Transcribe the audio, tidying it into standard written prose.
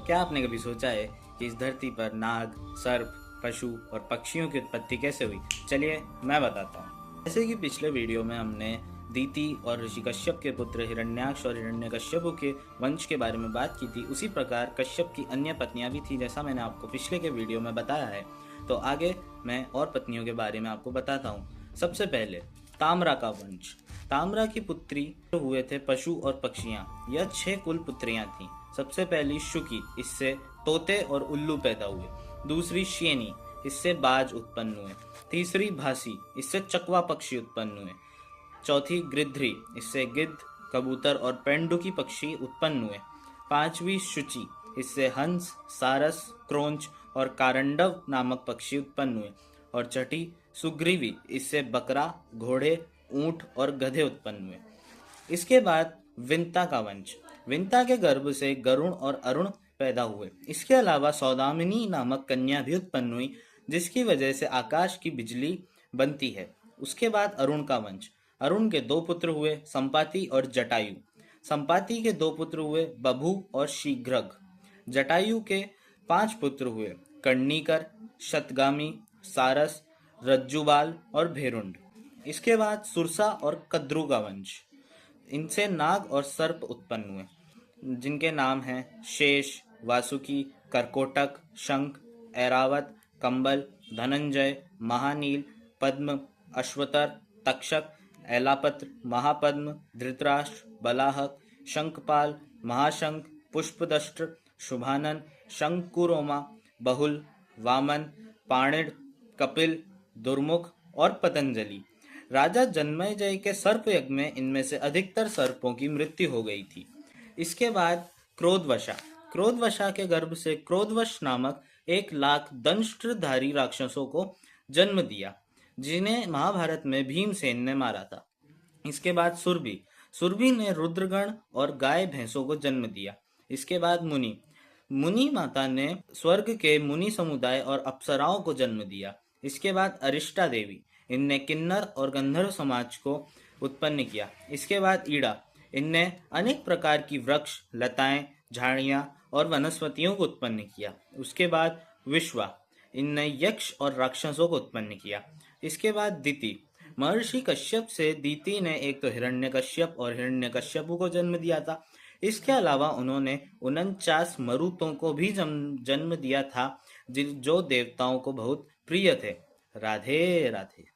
क्या आपने कभी सोचा है कि इस धरती पर नाग, सर्प, पशु और पक्षियों की उत्पत्ति कैसे हुई? चलिए मैं बताता हूँ। जैसे कि पिछले वीडियो में हमने दीति और ऋषि कश्यप के पुत्र हिरण्याक्ष और हिरण्यकश्यप के वंश के बारे में बात की थी। उसी प्रकार कश्यप की अन्य पत्नियां भी थी, जैसा मैंने आपको पिछले के वीडियो में बताया है। तो आगे मैं और पत्नियों के बारे में आपको बताता हूँ। सबसे पहले ताम्रा का वंश। ताम्रा की पुत्री हुए थे पशु और पक्षियां। यह 6 कुल पुत्रियां थीं। सबसे पहली शुकी, इससे तोते और उल्लू पैदा हुए। दूसरी शेनी, इससे बाज उत्पन्न हुए। तीसरी भासी, इससे चकवा पक्षी उत्पन्न हुए। चौथी गृध्री, इससे गिद्ध, कबूतर और पेंडुकी पक्षी उत्पन्न हुए। पांचवी शुचि, इससे हंस, सारस, क्रोंच और कारंडव नामक पक्षी उत्पन्न हुए। और छठी सुग्रीवी, इससे बकरा, घोड़े, ऊंट और गधे उत्पन्न हुए। इसके बाद विंता का वंश। विंता के गर्भ से गरुण और अरुण पैदा हुए। इसके अलावा सौदामिनी नामक कन्या भी उत्पन्न हुई, जिसकी वजह से आकाश की बिजली बनती है। उसके बाद अरुण का वंश। अरुण के 2 पुत्र हुए, संपाति और जटायु। संपाति के 2 पुत्र हुए, बभु और शीघ्रग। जटायु के 5 पुत्र हुए, कर्णिकर, शतगामी, सारस, रज्जुबाल और भेरुंड। इसके बाद सुरसा और कद्रु का वंश। इनसे नाग और सर्प उत्पन्न हुए, जिनके नाम हैं शेष, वासुकी, करकोटक, शंख, ऐरावत, कंबल, धनंजय, महानील, पद्म, अश्वतर, तक्षक, ऐलापत्र, महापद्म, धृतराष्ट्र, बलाहक, शंखपाल, महाशंख, पुष्पदष्ट्र, शुभानन, शंकुरोमा, बहुल, वामन, पाणिड, कपिल, दुर्मुख और पतंजलि। राजा जन्मेजय के सर्प यज्ञ में इनमें से अधिकतर सर्पों की मृत्यु हो गई थी। इसके बाद क्रोधवशा। क्रोधवशा के गर्भ से क्रोधवश नामक 1,00,000 दंष्ट्रधारी राक्षसों को जन्म दिया, जिन्हें महाभारत में भीमसेन ने मारा था। इसके बाद सुरभि। सुरभि ने रुद्रगण और गाय भैंसों को जन्म दिया। इसके बाद मुनि। मुनि माता ने स्वर्ग के मुनि समुदाय और अप्सराओं को जन्म दिया। इसके बाद अरिष्टा देवी। इनने किन्नर और गंधर्व समाज को उत्पन्न किया। इसके बाद ईड़ा। इनने अनेक प्रकार की वृक्ष, लताएं, झाड़ियां और वनस्पतियों को उत्पन्न किया। उसके बाद विश्वा। इनने यक्ष और राक्षसों को उत्पन्न किया। इसके बाद दिति। महर्षि कश्यप से दीति ने एक तो हिरण्यकश्यप और हिरण्यकश्यपु को जन्म दिया था। इसके अलावा उन्होंने 49 मरुतों को भी जन्म दिया था, जो देवताओं को बहुत प्रिय थे। राधे राधे।